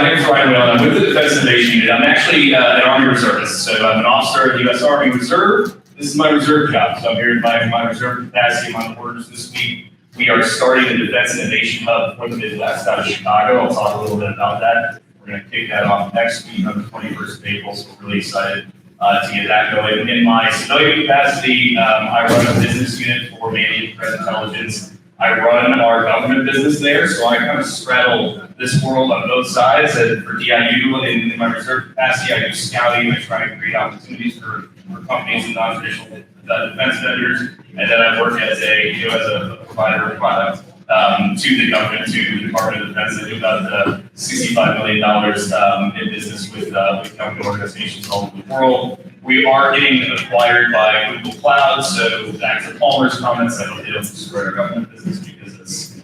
My name is Ryan Whalen. I'm with the Defense Innovation Unit. I'm actually an Army Reservist, so I'm an officer of the U.S. Army Reserve. This is my reserve job, so I'm here in my reserve capacity. I'm on orders this week. We are starting the Defense Innovation Hub for the Midwest out of Chicago. I'll talk a little bit about that. We're going to kick that off next week on the 21st of April, so we're really excited to get that going. In my civilian capacity, I run a business unit for managed threat intelligence. I run our government business there, so I kind of straddle this world on both sides. And for DIU, in my reserve capacity, I do scouting. I try to create opportunities for companies and non-traditional defense vendors. And then I work as a provider of product to the government, to the Department of Defense. I do about $65 million in business with government organizations all over the world. We are getting acquired by Google Cloud, so back to Palmer's comments, I don't think it's destroy our government business because it's,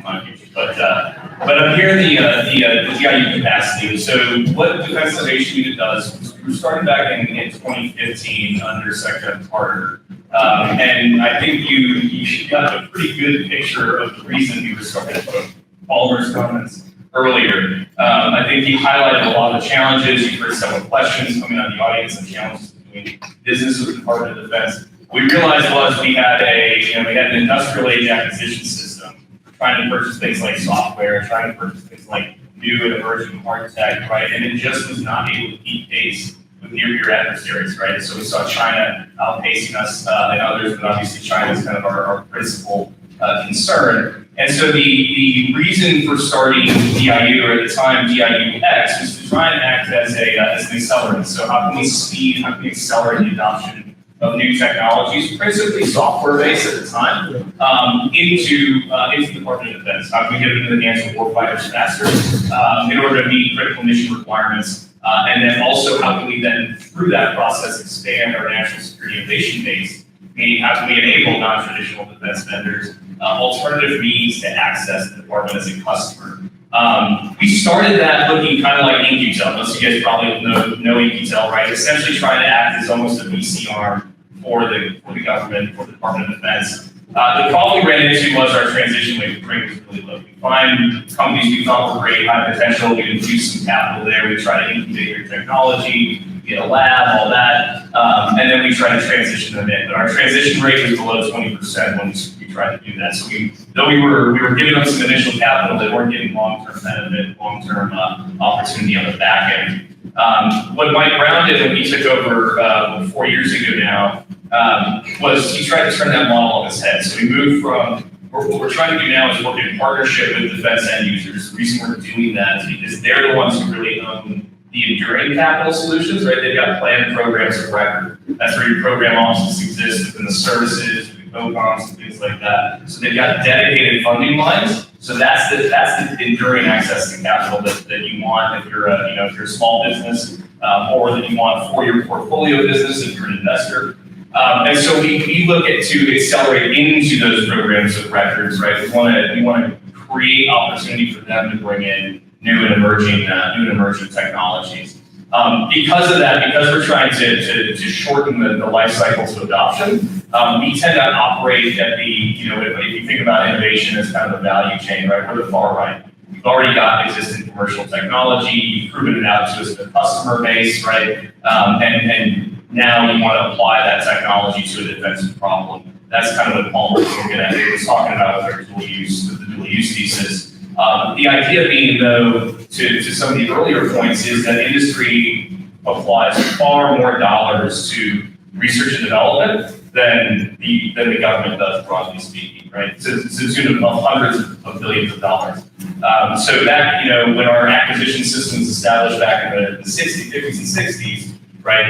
my future. But I'm here in the DIU capacity. So what Defense Innovation Unit does, we started back in 2015 under Secretary Carter. And I think you got a pretty good picture of the reason we were started from Palmer's comments earlier. I think he highlighted a lot of challenges. You've heard several questions coming out of the audience and challenges between business with the Department of Defense. What we realized was we had an industrial age acquisition system, trying to purchase things like software, trying to purchase things like new and emerging hard tech, right? And it just was not able to keep pace with near-peer adversaries, right? So we saw China outpacing us and others, but obviously China is kind of our principal concern. And so the reason for starting DIU, or at the time DIU-X, was to try and act as an accelerant. So how can we accelerate the adoption of new technologies, principally software-based at the time, into the Department of Defense? How can we get it into the hands of warfighters faster in order to meet critical mission requirements? And then also, how can we then, through that process, expand our national security innovation base? Meaning, how can we enable non-traditional defense vendors alternative means to access the department as a customer? We started that looking kind of like InQtel. Most of you guys probably know InQtel, right? Essentially trying to act as almost a VC arm for the government, for the Department of Defense. The problem we ran into was our transition rate was really low. We find companies we thought were great, high potential, we infuse some capital there, we try to incubate their technology, get a lab, all that, and then we try to transition them in. But our transition rate was below 20% when we tried to do that. So though we were giving them some initial capital, they weren't getting long-term benefit, long-term opportunity on the back end. What Mike Brown did when he took over 4 years ago now was he tried to turn that model on its head. So we moved from, what we're trying to do now is work in partnership with defense end users. The reason we're doing that is because they're the ones who really own the enduring capital solutions, right? They've got planned programs of record. That's where your program offices exist within the services, the co-coms, and things like that. So they've got dedicated funding lines. So that's the enduring access to capital that you want if you're a small business, or that you want for your portfolio business if you're an investor. And so we look at to accelerate into those programs of records, right? We want to create opportunity for them to bring in new and emerging technologies. Because of that, because we're trying to shorten the life cycle to adoption, we tend to operate at the, if you think about innovation as kind of a value chain, right? We're the far right. We've already got existing commercial technology, you've proven it out to us in the customer base, right? And now you want to apply that technology to a defensive problem. That's kind of what Palmer was talking about with our dual use thesis. The idea being, though, to some of the earlier points, is that industry applies far more dollars to research and development than the government does, broadly speaking, right? So it's to the tune of hundreds of billions of dollars. So that, when our acquisition systems established back in the 50s and 60s, right,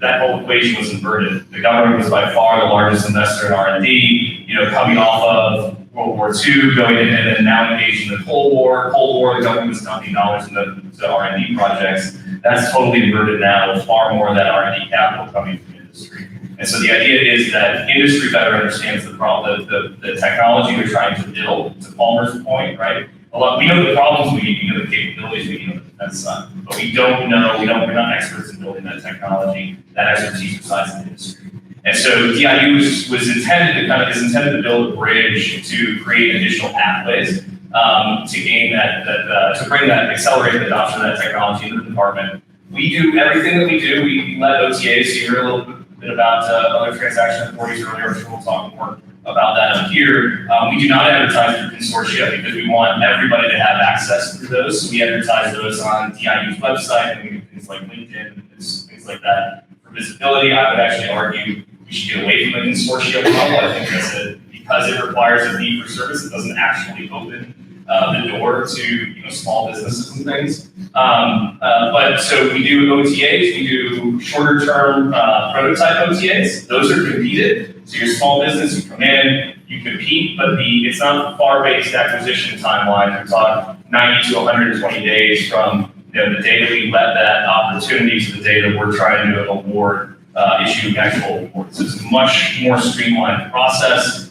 that whole equation was inverted. The government was by far the largest investor in R&D, coming off of World War II, going in and then now engaged in the Cold War. The government was dumping dollars into R&D projects. That's totally inverted now, with far more of that R&D capital coming from industry. And so the idea is that industry better understands the problem, the technology they're trying to build, to Palmer's point, right? We know the problems we need, we know the capabilities we need on the defense side, but we're not experts in building that technology. That expertise resides in the industry. And so DIU is intended to build a bridge to create additional pathways to gain to bring that, accelerate the adoption of that technology into the department. We do everything that we do. We let OTAs, so you heard a little bit about other transaction authorities earlier, so we'll talk more about that up here. We do not advertise through consortia because we want everybody to have access to those. So we advertise those on DIU's website, and we do things like LinkedIn and things like that. For visibility, I would actually argue we should get away from the consortia model. I think that's because it requires a fee for service, it doesn't actually open the door to small businesses and things. But so we do OTAs, we do shorter term prototype OTAs. Those are competed. So your small business, you come in, you compete, but it's not far-based acquisition timeline. We're talking 90 to 120 days from the day that we let that opportunity to the day that we're trying to award, issue actual awards. So it's a much more streamlined process.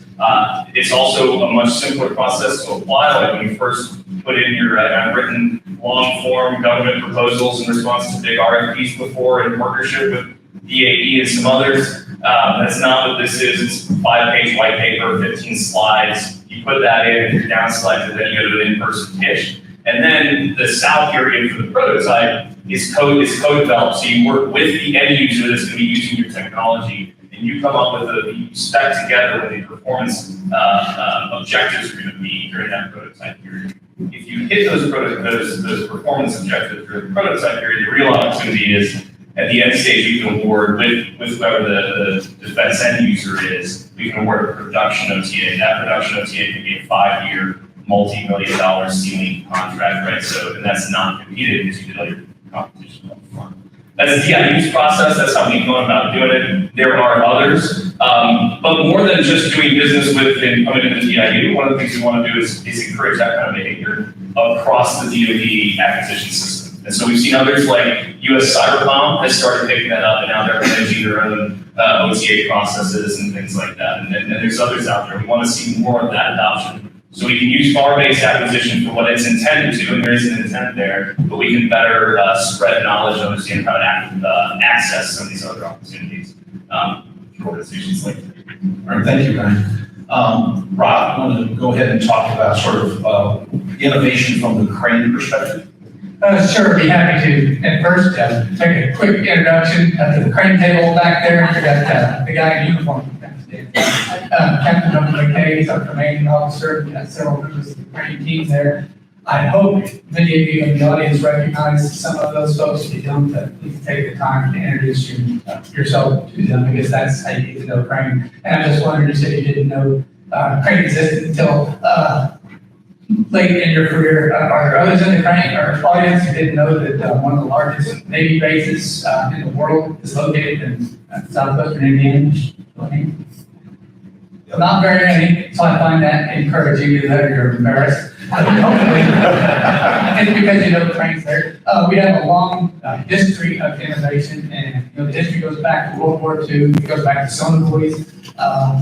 It's also a much simpler process to apply. Like when you first put in your, I've written long form government proposals in response to big RFPs before in partnership with DAE and some others. That's not what this is. It's a 5-page white paper, 15 slides. You put that in, if you're down selected, then you go to an in-person pitch. And then the sal period for the prototype is co-developed. So you work with the end user that's going to be using your technology, and you come up with you spec together what the performance objectives are going to be during that prototype period. If you hit those performance objectives during the prototype period, the real opportunity is at the end stage you can award with whoever the defense end user is, we can award a production OTA. That production OTA can be a 5-year, multi-million-dollar ceiling contract, right? So, and that's not competed because you did all your competition up front. That's the DIU's process. That's how we go about doing it. There are others, but more than just doing business with and coming into the DIU, one of the things we want to do is encourage that kind of behavior across the DOD acquisition system. And so we've seen others like US Cybercom has started picking that up, and now they're managing their own OTA processes and things like that. And there's others out there. We want to see more of that adoption. So we can use FAR-based acquisition for what it's intended to, and there is an intent there, but we can better spread knowledge and understand how to access some of these other opportunities for organizations like that. All right, thank you, Ryan. Rob, I want to go ahead and talk about sort of innovation from the crane perspective. Sure, be happy to. And first, take a quick introduction to the crane table back there. We got the guy in uniform. Captain McKay is our commanding officer. We got several members of the crane team there. I hope many of you in the audience recognize some of those folks. If you don't, please take the time to introduce yourself to them, because that's how you get to know crane. And I just wondered, you said you didn't know crane existed until late in your career. Are there others in the crane or audience who didn't know that one of the largest Navy bases in the world is located in southwestern Indiana? Not very many, so I find that encouraging. Either that or you're embarrassed. It's because you know the cranes there. We have a long history of innovation, and the history goes back to World War II. It goes back to sonobuoys.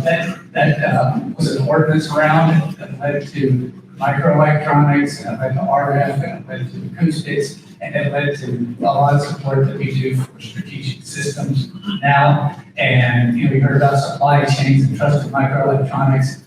That was an ordnance round that led to microelectronics, and led to RF, and led to acoustics, and it led to a lot of support that we do for strategic systems now. And we heard about supply chains and trusted microelectronics,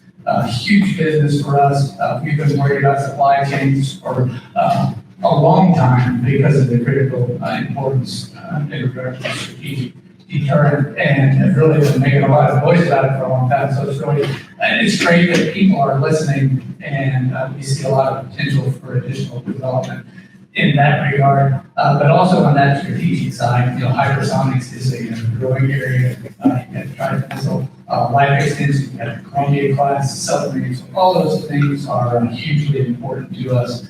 huge business for us. We've been worried about supply chains for a long time because of the critical importance in regard to strategic deterrent, and have really been making a lot of noise about it for a long time. So it's really, and it's great that people are listening, and we see a lot of potential for additional development in that regard. But also on that strategic side, hypersonics is a growing area. You have Trident missile, life extension, you have Columbia class submarines. All those things are hugely important to us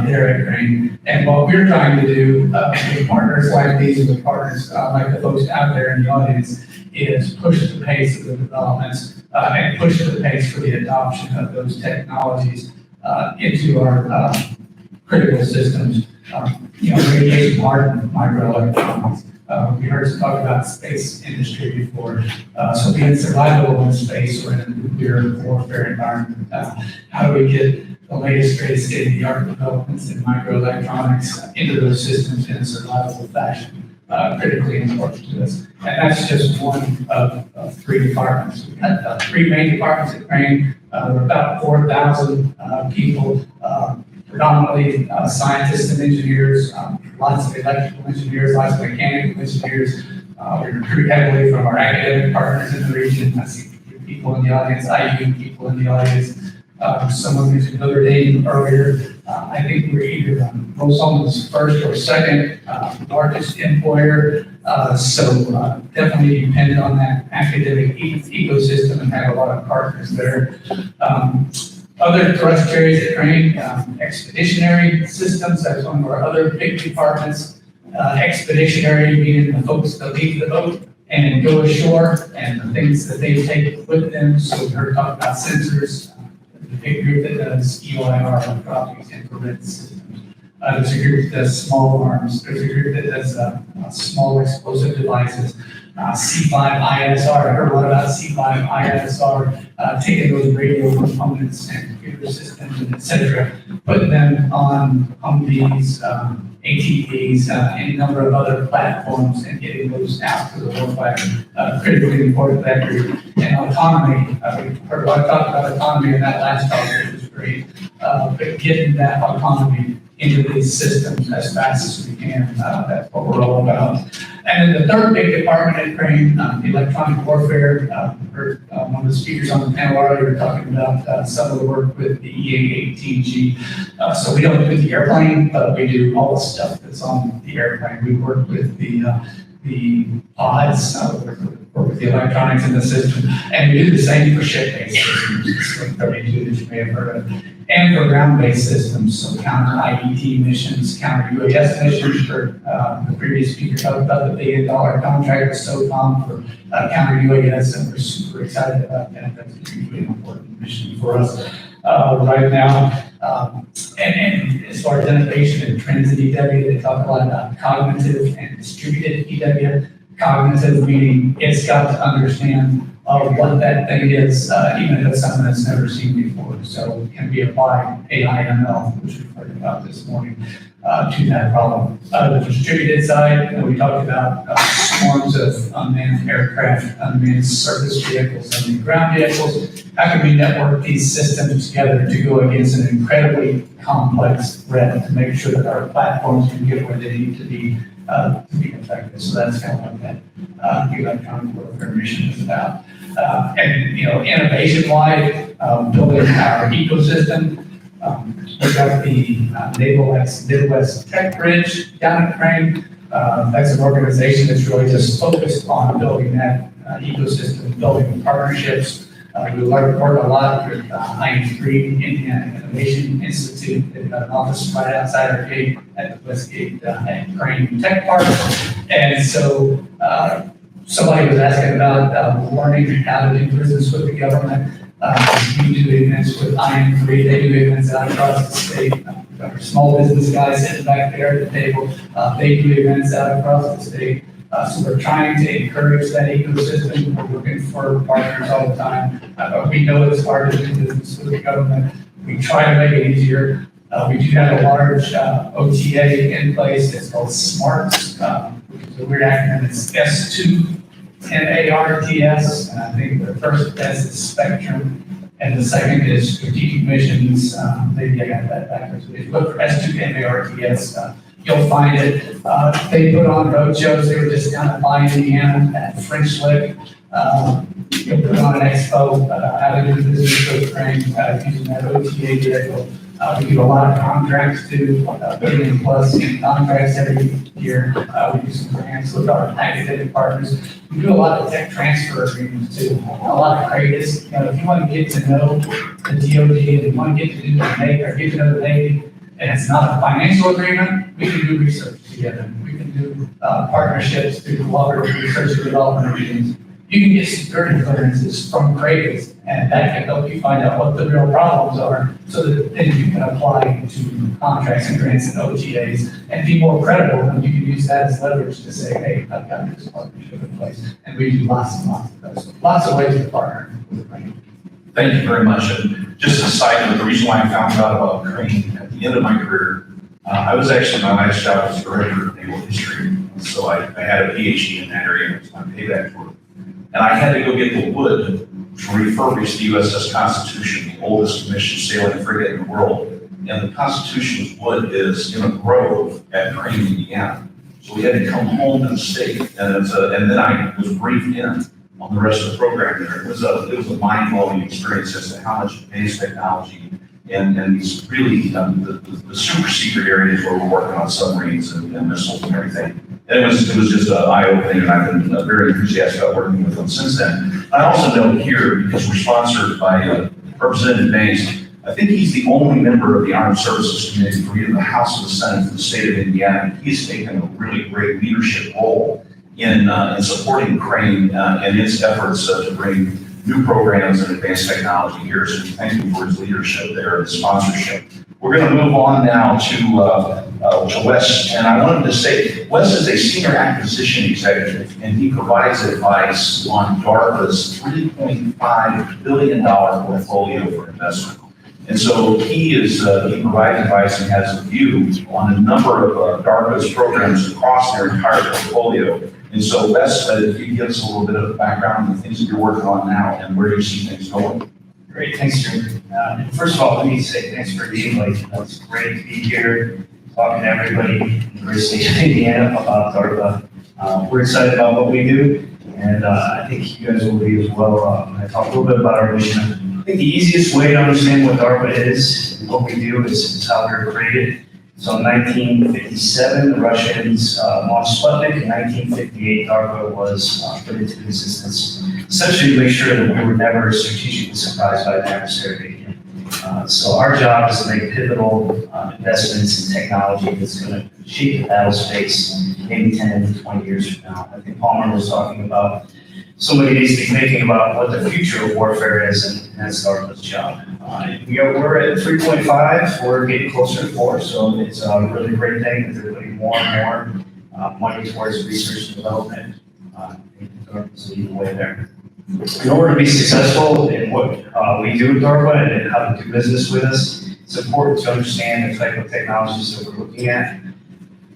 there at Crane. And what we're trying to do with partners like these, and with partners like the folks out there in the audience, is push the pace of the developments and push the pace for the adoption of those technologies into our critical systems. Radiation hardened microelectronics. We heard some talk about space industry before. So being survivable in space or in a nuclear warfare environment, how do we get the latest, greatest state-of-the-art developments in microelectronics into those systems in a survivable fashion? Critically important to us. And that's just one of 3 departments. We've got 3 main departments at Crane. We're about 4,000 people, predominantly scientists and engineers, lots of electrical engineers, lots of mechanical engineers. We recruit heavily from our academic partners in the region. I see people in the audience, IU people in the audience. Someone mentioned Notre Dame earlier. I think we're either Rosalind's first or second largest employer. So definitely depend on that academic ecosystem and have a lot of partners there. Other thrust areas at Crane, expeditionary systems, that's one of our other big departments. Expeditionary meaning the folks that leave the boat and go ashore and the things that they take with them. So we heard talk about sensors, the big group that does EOIR, electronics, infrared systems. There's a group that does small arms. There's a group that does small explosive devices. C5ISR, I heard a lot about C5ISR, taking those radio components and computer systems and et cetera, putting them on Humvees, ATVs, any number of other platforms and getting those out to the warfighter. Critically important that group. And autonomy, we heard a lot of talk about autonomy in that last talk, which was great, but getting that autonomy into these systems as fast as we can, that's what we're all about. And then the third big department at Crane, electronic warfare. Heard one of the speakers on the panel earlier talking about some of the work with the EA-18G. So we don't do the airplane, but we do all the stuff that's on the airplane. We work with the pods, work with the electronics in the system, and we do the same for ship-based systems, like 32 that you may have heard of, and for ground-based systems, so counter IET missions, counter UAS missions. For the previous speaker talked about the $1 billion contract with SOCOM for counter UAS, and we're super excited about that. That's a hugely important mission for us right now. And as far as innovation and trends in EW, they talk a lot about cognitive and distributed EW. Cognitive meaning it's got to understand what that thing is, even if it's something that's never seen before. So it can be applied AI ML, which we've heard about this morning, to that problem. The distributed side, we talked about swarms of unmanned aircraft, unmanned surface vehicles, unmanned ground vehicles. How can we network these systems together to go against an incredibly complex threat to make sure that our platforms can get where they need to be effective? So that's kind of what that electronic warfare mission is about. And innovation-wide, building our ecosystem. We've got the Naval Midwest Tech Bridge down at Crane. That's an organization that's really just focused on building that ecosystem, building partnerships. We work a lot with IN3, Indiana Innovation Institute. They've got an office right outside our gate at the West Gate at Crane Tech Park. And so somebody was asking about learning how to do business with the government. We do events with IN3. They do events out across the state. We've got our small business guys sitting back there at the table. They do events out across the state. So we're trying to encourage that ecosystem. We're looking for partners all the time. We know it's hard to do business with the government. We try to make it easier. We do have a large OTA in place. It's called SMARTS, which is a weird acronym. It's S2 MARTS, and I think the first S is Spectrum, and the second is Strategic Missions. Maybe I got that backwards. If you look for S2 MARTS, you'll find it. They put on road shows. They were just down at Lyon, Indiana at French Lick. You'll put on an expo, how to do business with Crane, using that OTA vehicle. We do a lot of contracts too, $1 billion plus in contracts every year. We do some grants with our academic partners. We do a lot of tech transfer agreements too. A lot of greatest, if you want to get to know the DOD and you want to get to do the Navy or get to know the Navy, and it's not a financial agreement, we can do research together. We can do partnerships through collaborative research and development agreements. You can get security clearances from cradles, and that can help you find out what the real problems are so that then you can apply to contracts and grants and OTAs and be more credible, and you can use that as leverage to say, hey, I've got this partnership in place. And we do lots and lots of those. Lots of ways to partner with Crane. Thank you very much. And just a side note, the reason why I found out about Crane at the end of my career, I was actually, my last job was director of naval history. So I had a PhD in that area, and it was my payback for it. And I had to go get the wood to refurbish the USS Constitution, the oldest commissioned sailing frigate in the world. And the Constitution's wood is in a grove at Crane, Indiana. So we had to come home to the state, and then I was briefed in on the rest of the program there. It was a mind-blowing experience as to how much advanced technology and these really the super secret areas where we're working on submarines and missiles and everything. And it was just an eye-opening, and I've been very enthusiastic about working with them since then. I also know here, because we're sponsored by Representative Banks, I think he's the only member of the Armed Services Committee for either the House or the Senate for the state of Indiana. He's taken a really great leadership role in supporting Crane and its efforts to bring new programs and advanced technology here. So thank you for his leadership there and sponsorship. We're going to move on now to Wes, and I wanted to say, Wes is a senior acquisition executive, and he provides advice on DARPA's $3.5 billion portfolio for investment. And so he provides advice and has a view on a number of DARPA's programs across their entire portfolio. And so Wes, if you give us a little bit of background on the things that you're working on now and where you see things going. Great, thanks, Jim. First of all, let me say thanks for the invite. It's great to be here, talking to everybody in the great state of Indiana about DARPA. We're excited about what we do, and I think you guys will be as well. I talk a little bit about our mission. I think the easiest way to understand what DARPA is and what we do is how we were created. So in 1957, the Russians launched Sputnik. In 1958, DARPA was put into existence, essentially to make sure that we were never strategically surprised by an adversary again. So our job is to make pivotal investments in technology that's going to shape the battle space maybe 10 to 20 years from now. I think Palmer was talking about somebody needs to be thinking about what the future of warfare is, and that's DARPA's job. We're at 3.5, we're getting closer to 4, so it's a really great thing that they're putting more and more money towards research and development. DARPA's leading the way there. In order to be successful in what we do at DARPA and how to do business with us, it's important to understand the type of technologies that we're looking at.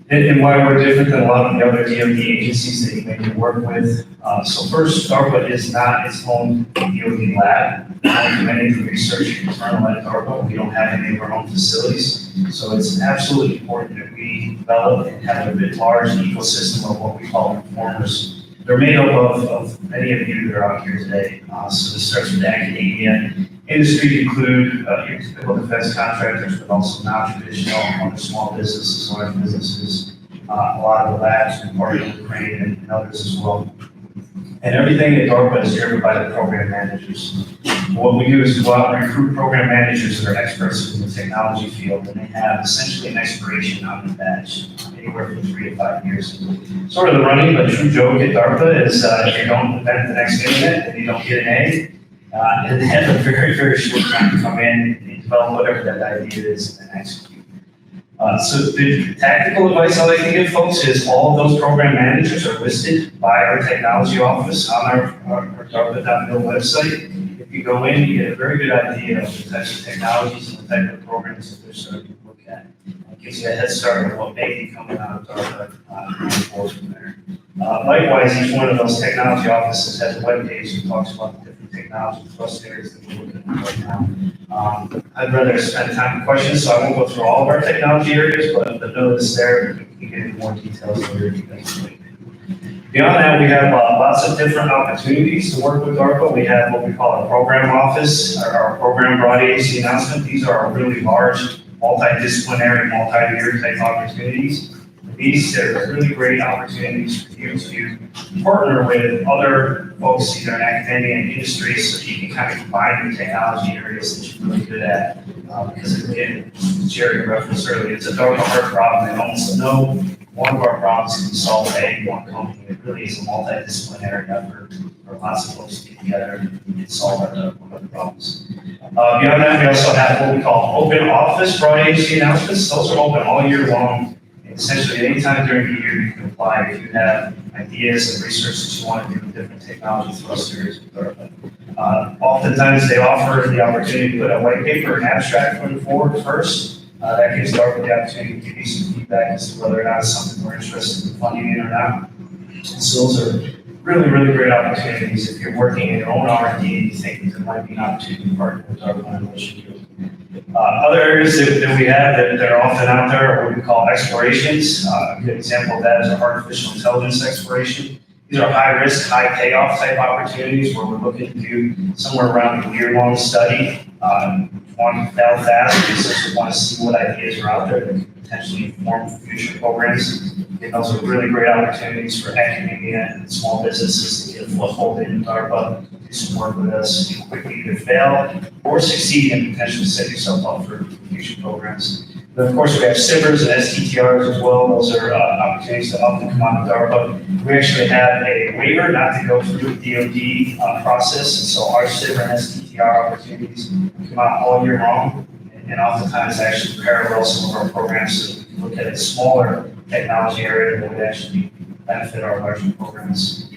And why we're different than a lot of the other DOD agencies that you maybe work with. So first, DARPA is not its own DOD lab. We don't do any of the research internal at DARPA. We don't have any of our own facilities. So it's absolutely important that we develop and have a bit large ecosystem of what we call informers. They're made up of many of you that are out here today. So this starts with academia. Industry include your typical defense contractors, but also non-traditional, other small businesses, large businesses, a lot of the labs and part of Crane and others as well. And everything at DARPA is driven by the program managers. What we do is go out and recruit program managers that are experts in the technology field, and they have essentially an expiration on the badge, anywhere from 3 to 5 years. Sort of the running, but true joke at DARPA is if you don't invent the next internet and you don't get an A, and they have a very, very short time to come in and develop whatever that idea is and execute. So the tactical advice I like to give folks is all of those program managers are listed by our technology office on our DARPA.mil website. If you go in, you get a very good idea of the types of technologies and the type of programs that they're starting to look at. It gives you a head start on what may be coming out of DARPA going forward from there. Likewise, each one of those technology offices has a web page that talks about the different technology thrust areas that we're looking at right now. I'd rather spend time with questions, so I won't go through all of our technology areas, but the note is there. We can get into more details later if you guys like. Beyond that, we have lots of different opportunities to work with DARPA. We have what we call our program office, our program broad agency announcement. These are really large, multidisciplinary, multi-year type opportunities. These are really great opportunities for you to partner with other folks either in academia and industry so that you can kind of combine your technology areas that you're really good at. Because again, Jerry referenced earlier, it's a DARPA hard problem, and almost no one of our problems can be solved by any one company. It really is a multidisciplinary effort for lots of folks to get together and solve our problems. Beyond that, we also have what we call open office broad agency announcements. Those are open all year long. Essentially, anytime during the year you can apply if you have ideas and research that you want to do with different technology thrust areas with DARPA. Oftentimes, they offer the opportunity to put a white paper and abstract for the forward first. That gives DARPA the opportunity to give you some feedback as to whether or not it's something we're interested in funding in or not. So those are really, really great opportunities. If you're working in your own R&D and you think there might be an opportunity to partner with our collaboration. Other areas that we have that are often out there are what we call explorations. A good example of that is our artificial intelligence exploration. These are high risk, high payoff type opportunities where we're looking to do somewhere around a year-long study. Want to fail fast, we essentially want to see what ideas are out there that could potentially inform future programs. And those are really great opportunities for academia and small businesses to get a foothold in DARPA, do some work with us, and quickly either fail or succeed and potentially set yourself up for future programs. Then of course, we have SIVRs and STTRs as well. Those are opportunities to help them come out of DARPA. We actually have a waiver not to go through the DOD process, and so our SIVR and STTR opportunities come out all year long, and oftentimes actually parallel some of our programs. So we can look at a smaller technology area that would actually benefit our larger programs.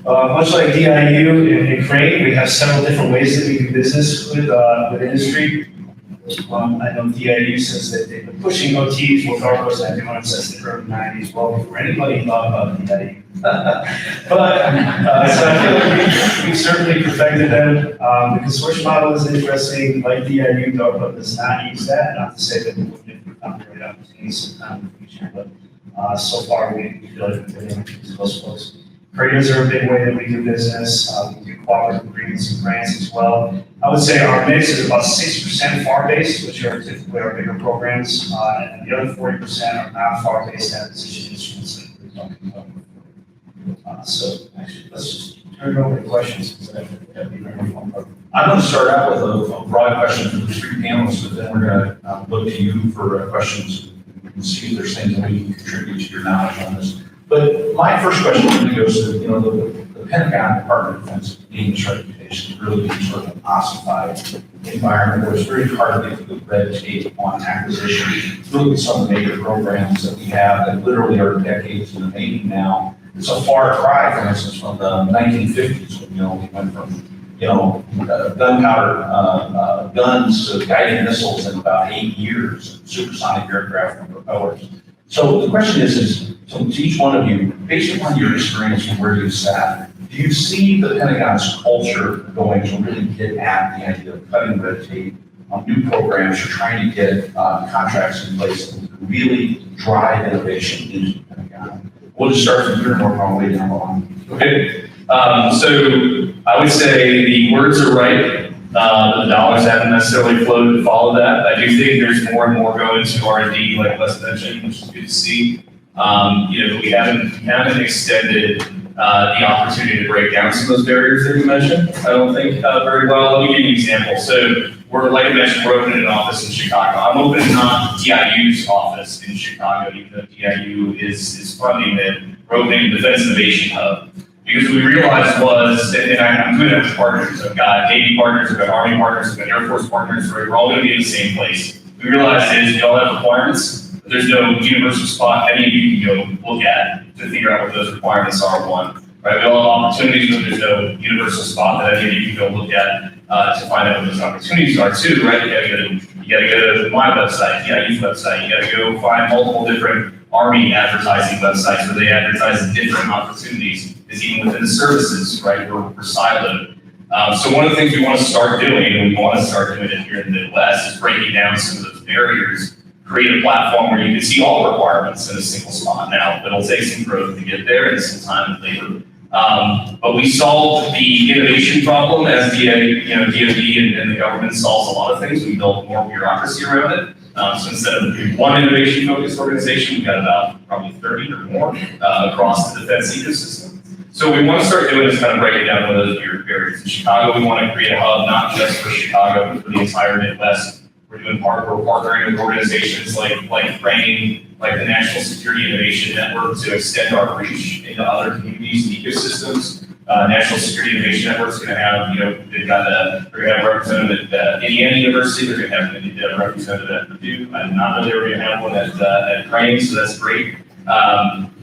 Much like DIU and Crane, we have several different ways that we do business with industry. I know DIU says that they've been pushing OTs with DARPA's and doing it since the early 90s, well before anybody thought about DIU. But so I feel like we've certainly perfected them. The consortium model is interesting, like DIU, DARPA does not use that, not to say that we wouldn't become great opportunities sometime in the future, but so far we feel like we've been able to use those folks. Creators are a big way that we do business. We do cooperative agreements and grants as well. I would say our mix is about 60% FAR-based, which are typically our bigger programs, and the other 40% are not FAR-based acquisition instruments that we're talking about. So actually, let's just turn it over to questions, because that'd be very fun. I'm going to start out with a broad question for the three panelists, but then we're going to look to you for questions and see if there's things that we can contribute to your knowledge on this. But my first question really goes to, the Pentagon Department of Defense gaining its reputation to really be sort of an ossified environment where it's very hard to get the red tape on acquisition. Look at some of the major programs that we have that literally are decades in the making now. It's a far cry, for instance, from the 1950s when, we went from, gunpowder guns to guided missiles in about 8 years, supersonic aircraft and propellers. So the question is to each one of you, based upon your experience and where you sat, do you see the Pentagon's culture going to really get at the idea of cutting red tape on new programs or trying to get contracts in place that really drive innovation into the Pentagon? We'll just start from here and work our way down the line. Okay. So I would say the words are right. The dollars haven't necessarily flowed to follow that. I do think there's more and more going to R&D, like Les mentioned, which is good to see. We haven't extended the opportunity to break down some of those barriers that you mentioned. I don't think very well. Let me give you an example. So like I mentioned, we're opening an office in Chicago. I'm opening not DIU's office in Chicago, even though DIU is funding it. We're opening a Defense Innovation Hub. Because what we realized was, and I'm doing it with partners, I've got Navy partners, I've got Army partners, I've got Air Force partners, right? We're all going to be in the same place. We realized is we all have requirements, but there's no universal spot any of you can go look at to figure out what those requirements are, one. Right? We all have opportunities, but there's no universal spot that any of you can go look at to find out what those opportunities are too, right? You gotta go to my website, DIU's website, you gotta go find multiple different Army advertising websites where they advertise different opportunities. Is even within the services, right? We're siloed. So one of the things we want to start doing, and we want to start doing it here in the Midwest, is breaking down some of those barriers, create a platform where you can see all requirements in a single spot. Now, it'll take some growth to get there and some time and labor. But we solved the innovation problem as DOD and the government solves a lot of things. We built more bureaucracy around it. So instead of one innovation-focused organization, we've got about probably 30 or more across the defense ecosystem. So what we want to start doing is kind of breaking down one of those barriers. In Chicago, we want to create a hub not just for Chicago, but for the entire Midwest. We're partnering with organizations like Crane, like the National Security Innovation Network to extend our reach into other communities and ecosystems. National Security Innovation Network is going to have, they're going to have a representative at Indiana University, they're going to have a representative at Purdue. I did not know they were going to have one at Crane, so that's great.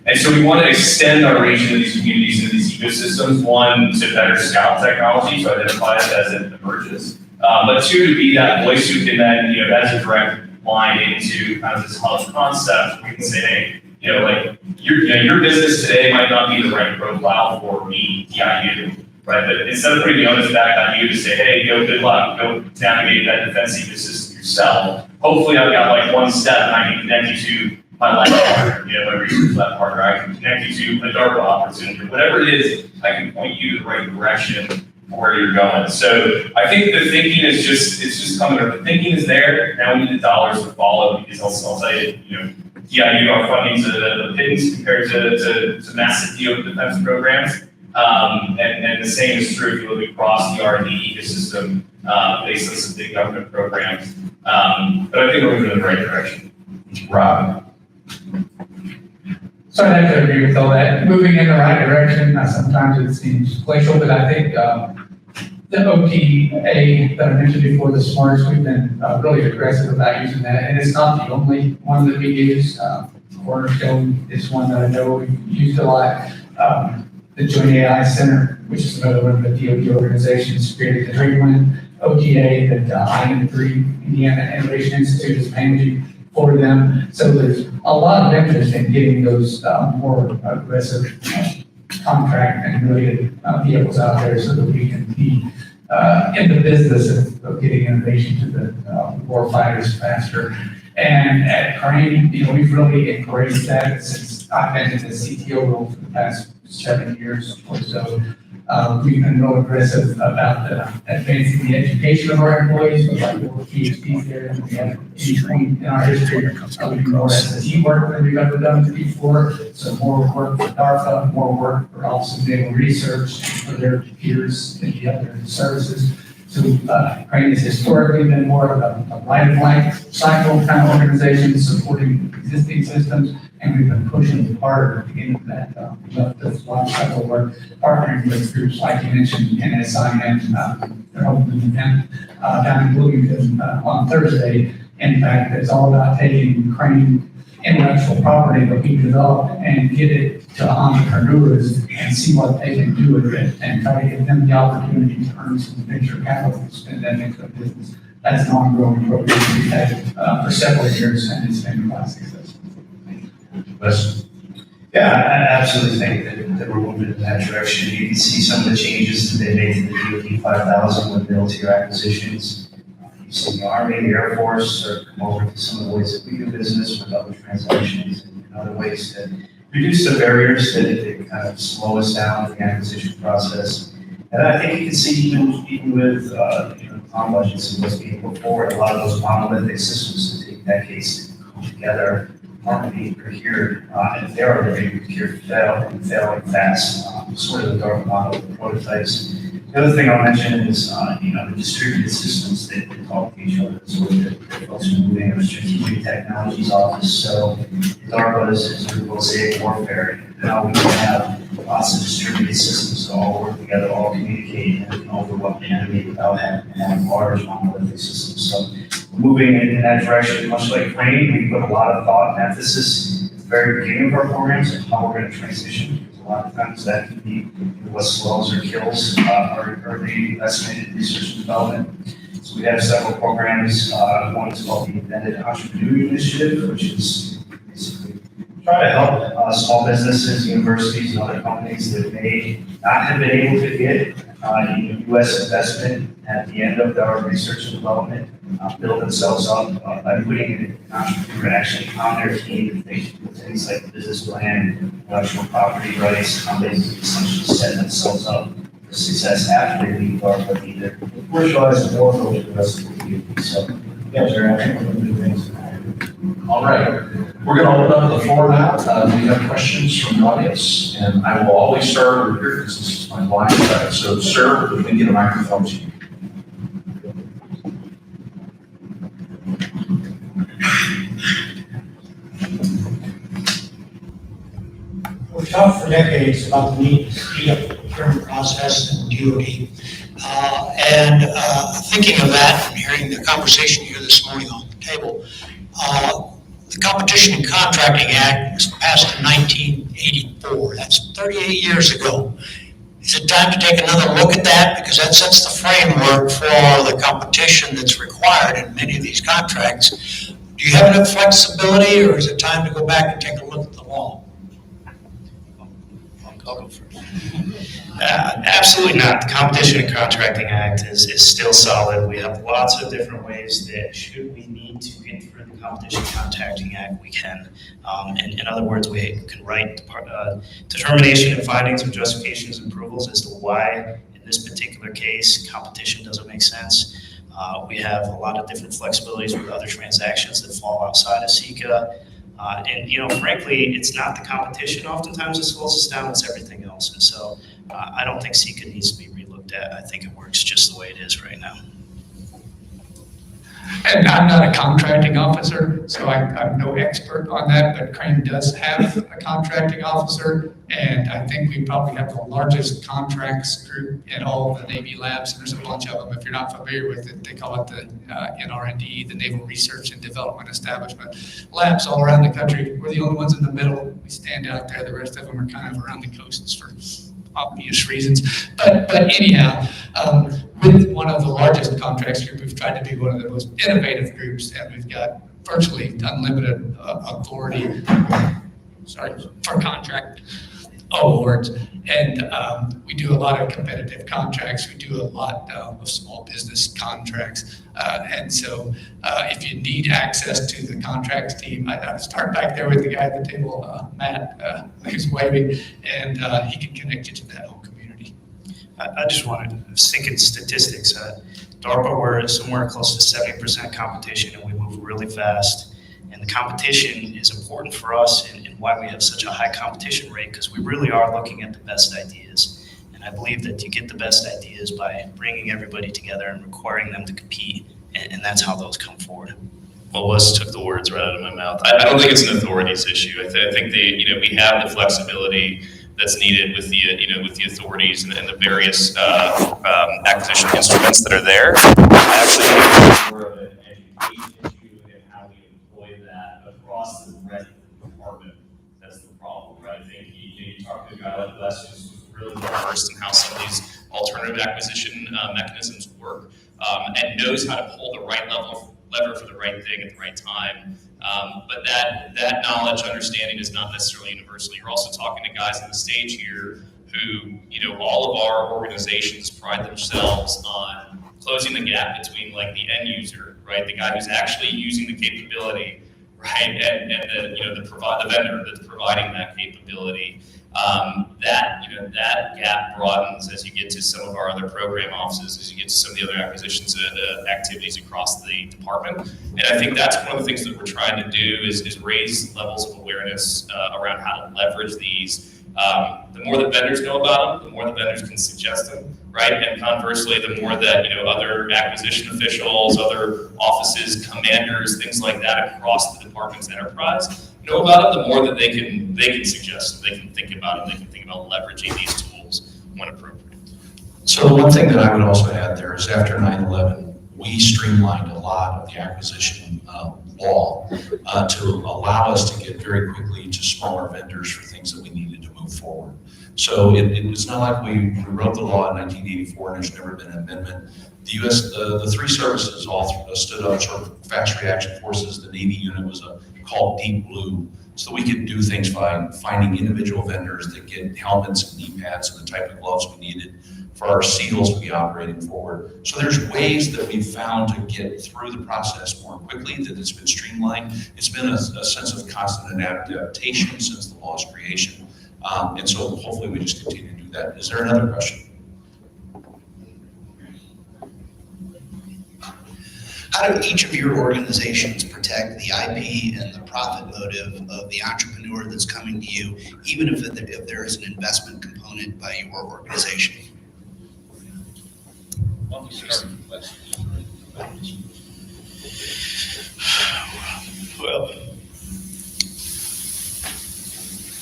And so we want to extend our reach into these communities, into these ecosystems, one, to better scout technology, to identify it as it emerges, but two, to be that voice who can then, as a direct line into kind of this hub concept, we can say, hey, like your business today might not be the right profile for me, DIU, right? But instead of putting the onus back on you to say, hey, good luck, go navigate that defense ecosystem yourself. Hopefully I've got like one step and I can connect you to my life partner, my research lab partner. I can connect you to a DARPA opportunity, whatever it is, I can point you the right direction for where you're going. So I think the thinking is just coming, the thinking is there. Now we need the dollars to follow, because I'll tell you, DIU, our funding's a pittance compared to massive DOD defense programs. And the same is true if you look across the R&D ecosystem, based on some big government programs. But I think we're moving in the right direction. Rob? So I have to agree with all that. Moving in the right direction, sometimes it seems glacial, but I think the OTA that I mentioned before, the smarts, we've been really aggressive about using that. And it's not the only one that we use. Cornerstone is one that I know we've used a lot. The Joint AI Center, which is another one of the DOD organizations, created the Dreamland OTA that IM3, Indiana Innovation Institute, is managing for them. So there's a lot of interest in getting those more aggressive contract and related vehicles out there so that we can be in the business of getting innovation to the war fighters faster. And at Crane, we've really embraced that since I've been in the CTO role for the past 7 years or so. We've been real aggressive about advancing the education of our employees, with like more PhDs there than we have at any point in our history. We do more SAT work than we've ever done before. So more work for DARPA, more work for Office of Naval Research for their peers in the other services. So Crane has historically been more of a life cycle kind of organization supporting existing systems, and we've been pushing harder to get into that life cycle work, partnering with groups like you mentioned, NSIM, they're holding an event down in Bloomington on Thursday. In fact, it's all about taking Crane intellectual property that we develop and get it to entrepreneurs and see what they can do with it and try to give them the opportunity to earn some venture capital to spend that into a business. That's an ongoing program we've had for several years, and it's been quite successful. Wes? Yeah, I absolutely think that we're moving in that direction. You can see some of the changes that they made to the DOD 5000 with military acquisitions. You see the Army, the Air Force are come over to some of the ways that we do business with other transactions and other ways to reduce the barriers that kind of slow us down in the acquisition process. And I think you can see even with com budgets and what's being put forward, a lot of those monolithic systems that take decades to come together aren't being procured, and if they are, they're being procured failing fast, sort of the DARPA model, the prototypes. The other thing I'll mention is, the distributed systems that talk to each other. So the folks are moving in the strategic technologies office. So DARPA is mosaic warfare. Now we can have lots of distributed systems that all work together, all communicate, and can overwhelm the enemy without having large monolithic systems. So moving in that direction, much like Crane, we put a lot of thought and emphasis at the very beginning of our programs and how we're going to transition. A lot of times that can be what slows or kills our investment in research and development. So we have several programs. One is called the Embedded Entrepreneur Initiative, which is basically try to help small businesses, universities, and other companies that may not have been able to get U.S. investment at the end of our research and development, build themselves up by putting an entrepreneur actually on their team. They do things like business plan, intellectual property rights, how they essentially set themselves up for success after they leave DARPA, either commercialize or go to the rest of the community. So, yeah, Jerry, I think we're going to do things. All right, we're going to open up the floor now. We have questions from the audience, and I will always start over here because this is my blind side. So, sir, we can get a microphone to you. We've talked for decades about the need to speed up the procurement process in DOD. Thinking of that and hearing the conversation here this morning on the table, the Competition and Contracting Act was passed in 1984. That's 38 years ago. Is it time to take another look at that? Because that sets the framework for the competition that's required in many of these contracts. Do you have enough flexibility, or is it time to go back and take a look at the law? I'll go first. Absolutely not. The Competition and Contracting Act is still solid. We have lots of different ways that should we need to get through the Competition and Contracting Act, we can. In other words, we can write determination and findings of justifications and approvals as to why, in this particular case, competition doesn't make sense. We have a lot of different flexibilities with other transactions that fall outside of SECA. Frankly, it's not the competition oftentimes that slows us down, it's everything else. And so I don't think SECA needs to be relooked at. I think it works just the way it is right now. And I'm not a contracting officer, so I'm no expert on that, but Crane does have a contracting officer. And I think we probably have the largest contracts group in all the Navy labs. And there's a bunch of them. If you're not familiar with it, they call it the NR&D, the Naval Research and Development Establishment. Labs all around the country. We're the only ones in the middle. We stand out there. The rest of them are kind of around the coasts for obvious reasons. But anyhow, with one of the largest contracts group, we've tried to be one of the most innovative groups, and we've got virtually unlimited authority, for contract awards. And we do a lot of competitive contracts. We do a lot of small business contracts. And so if you need access to the contracts team, I start back there with the guy at the table, Matt, who's waving, and he can connect you to that whole community. I just wanted to think in statistics. DARPA, we're somewhere close to 70% competition, and we move really fast. And the competition is important for us and why we have such a high competition rate, because we really are looking at the best ideas. And I believe that you get the best ideas by bringing everybody together and requiring them to compete, and that's how those come forward. Well, Wes took the words right out of my mouth. I don't think it's an authorities issue. I think we have the flexibility that's needed with the authorities and the various acquisition instruments that are there. I actually think it's more of an education issue and how we employ that across the rest of the department. That's the problem, right? I think you talk to a guy like Les who's really well versed in how some of these alternative acquisition mechanisms work, and knows how to pull the right lever for the right thing at the right time. But that knowledge, understanding is not necessarily universal. You're also talking to guys on the stage here who, all of our organizations pride themselves on closing the gap between like the end user, right? The guy who's actually using the capability, right? And the vendor that's providing that capability. That gap broadens as you get to some of our other program offices, as you get to some of the other acquisitions activities across the department. And I think that's one of the things that we're trying to do is raise levels of awareness around how to leverage these. The more that vendors know about them, the more the vendors can suggest them, right? And conversely, the more that other acquisition officials, other offices, commanders, things like that across the department's enterprise know about it, the more that they can suggest, they can think about it, they can think about leveraging these tools when appropriate. So one thing that I would also add there is after 9/11, we streamlined a lot of the acquisition law to allow us to get very quickly to smaller vendors for things that we needed to move forward. So it's not like we wrote the law in 1984 and there's never been an amendment. The three services all stood up sort of fast reaction forces. The Navy unit was called Deep Blue. So we could do things by finding individual vendors that get helmets and knee pads and the type of gloves we needed for our SEALs to be operating forward. So there's ways that we've found to get through the process more quickly, that it's been streamlined. It's been a sense of constant adaptation since the law's creation. And so hopefully we just continue to do that. Is there another question? How do each of your organizations protect the IP and the profit motive of the entrepreneur that's coming to you, even if there is an investment component by your organization? Well,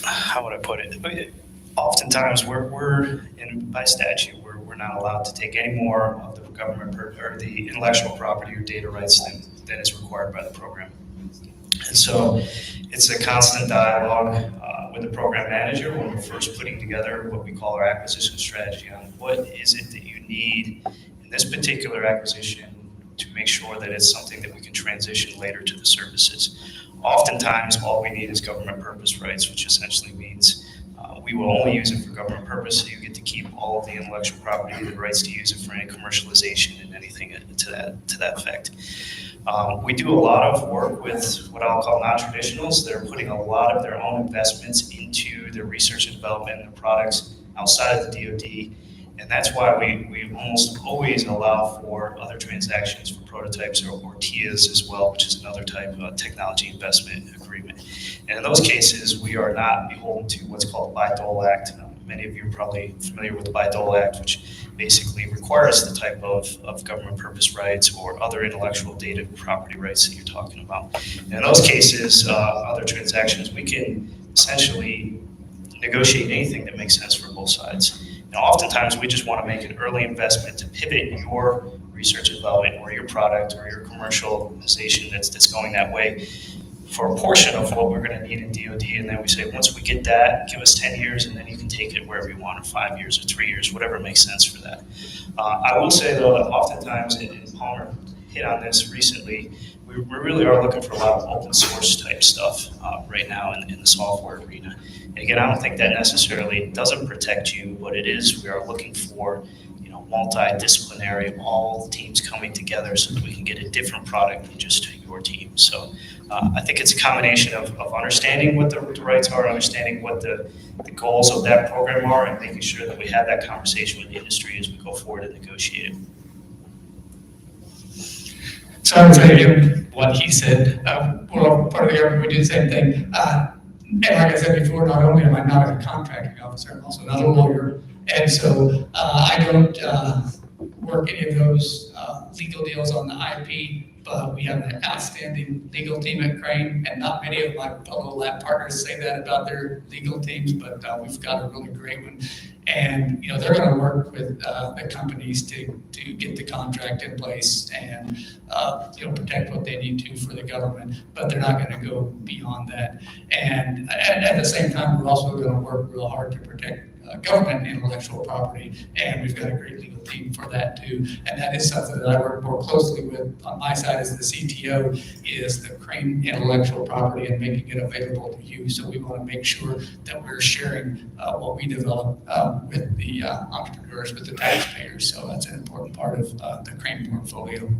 how would I put it? Oftentimes, by statute, we're not allowed to take any more of the government or the intellectual property or data rights than is required by the program. And so it's a constant dialogue with the program manager when we're first putting together what we call our acquisition strategy on what is it that you need in this particular acquisition. to make sure that it's something that we can transition later to the services. Oftentimes, all we need is government purpose rights, which essentially means we will only use it for government purpose, so you get to keep all of the intellectual property, the rights to use it for any commercialization and anything to that effect. We do a lot of work with what I'll call non-traditionals. They're putting a lot of their own investments into their research and development and products outside of the DOD. And that's why we almost always allow for other transactions for prototypes or TIAs as well, which is another type of technology investment agreement. And in those cases, we are not beholden to what's called the Bayh-Dole Act. Many of you are probably familiar with the Bayh-Dole Act, which basically requires the type of government purpose rights or other intellectual data property rights that you're talking about. And in those cases, other transactions, we can essentially negotiate anything that makes sense for both sides. Now, oftentimes, we just want to make an early investment to pivot your research and development or your product or your commercialization that's going that way for a portion of what we're going to need in DOD. And then we say, once we get that, give us 10 years, and then you can take it wherever you want, or 5 years or 3 years, whatever makes sense for that. I will say, though, that oftentimes, and Palmer hit on this recently, we really are looking for a lot of open source type stuff right now in the software arena. And again, I don't think that necessarily doesn't protect you, but it is, we are looking for, multidisciplinary, all teams coming together so that we can get a different product than just your team. So I think it's a combination of understanding what the rights are, understanding what the goals of that program are, and making sure that we have that conversation with the industry as we go forward and negotiate it. So I would say what he said, well, part of the government, we do the same thing. And like I said before, not only am I not a contracting officer, I'm also not a lawyer. And so I don't work any of those legal deals on the IP, but we have an outstanding legal team at Crane, and not many of my fellow lab partners say that about their legal teams, but we've got a really great one. And they're going to work with the companies to get the contract in place and protect what they need to for the government, but they're not going to go beyond that. And at the same time, we're also going to work real hard to protect government intellectual property, and we've got a great legal team for that too. And that is something that I work more closely with on my side as the CTO, is the Crane intellectual property and making it available to you. So we want to make sure that we're sharing what we develop with the entrepreneurs, with the taxpayers. So that's an important part of the Crane portfolio.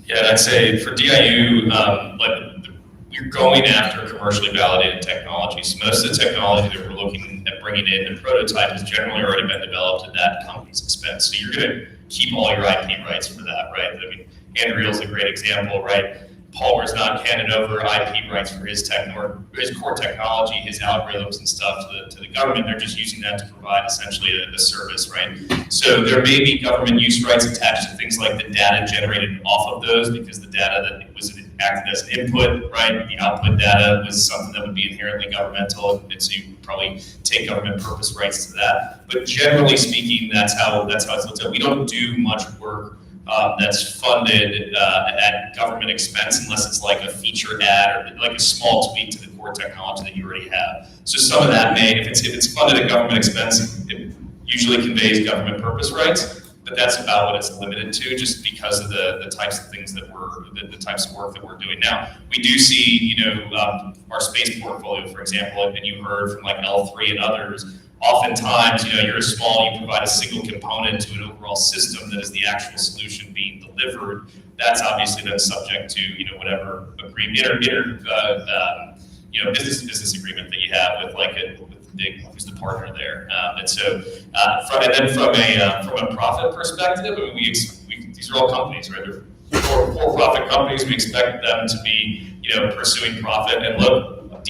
Yeah, I'd say for DIU, you're going after commercially validated technologies. Most of the technology that we're looking at bringing in and prototype has generally already been developed at that company's expense. So you're going to keep all your IP rights for that, right? I mean, Andreel's a great example, right? Palmer's not handing over IP rights for his core technology, his algorithms and stuff to the government. They're just using that to provide essentially a service, right? So there may be government use rights attached to things like the data generated off of those, because the data that was acted as an input, right? The output data was something that would be inherently governmental, and so you probably take government purpose rights to that. But generally speaking, that's how it's looked at. We don't do much work that's funded at government expense unless it's like a feature ad or like a small tweak to the core technology that you already have. So some of that may, if it's funded at government expense, it usually conveys government purpose rights. But that's about what it's limited to, just because of the types of things that the types of work that we're doing now. We do see, our space portfolio, for example, and you heard from like L3 and others. Oftentimes, you're small, you provide a single component to an overall system that is the actual solution being delivered. That's obviously then subject to, whatever agreement, business agreement that you have with who's the partner there. And so, from a profit perspective, these are all companies, right? They're for-profit companies. We expect them to be, pursuing profit. And look, one of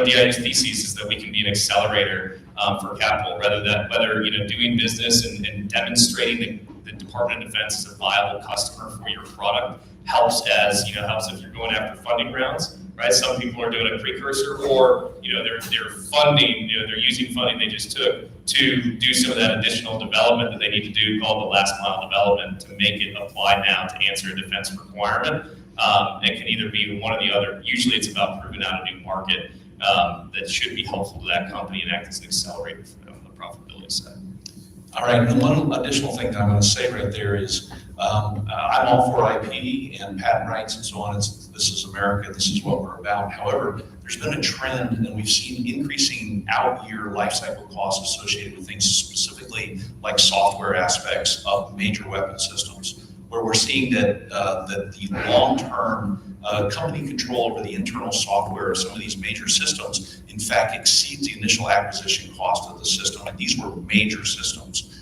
DIU's theses is that we can be an accelerator for capital, whether doing business and demonstrating the Department of Defense is a viable customer for your product helps if you're going after funding rounds, right? Some people are doing a precursor, or they're funding, they're using funding they just took to do some of that additional development that they need to do, called the last mile development, to make it apply now to answer a defense requirement. It can either be one or the other. Usually it's about proving out a new market that should be helpful to that company and act as an accelerator for them on the profitability side. All right, and one additional thing that I'm going to say right there is I'm all for IP and patent rights and so on. This is America. This is what we're about. However, there's been a trend, and we've seen increasing out-year lifecycle costs associated with things specifically like software aspects of major weapon systems, where we're seeing that the long-term company control over the internal software of some of these major systems, in fact, exceeds the initial acquisition cost of the system. And these were major systems.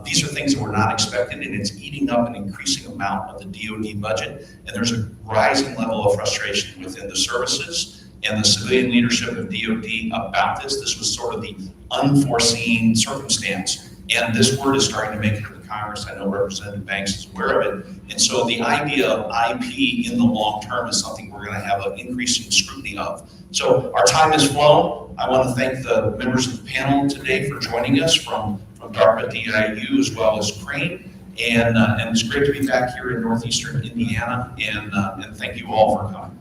These are things that were not expected, and it's eating up an increasing amount of the DOD budget. And there's a rising level of frustration within the services and the civilian leadership of DOD about this. This was sort of the unforeseen circumstance. And this word is starting to make it to the Congress. I know Representative Banks is aware of it. And so the idea of IP in the long term is something we're going to have an increasing scrutiny of. So our time has flown. I want to thank the members of the panel today for joining us from DARPA, DIU, as well as Crane. And it's great to be back here in northeastern Indiana. And thank you all for coming.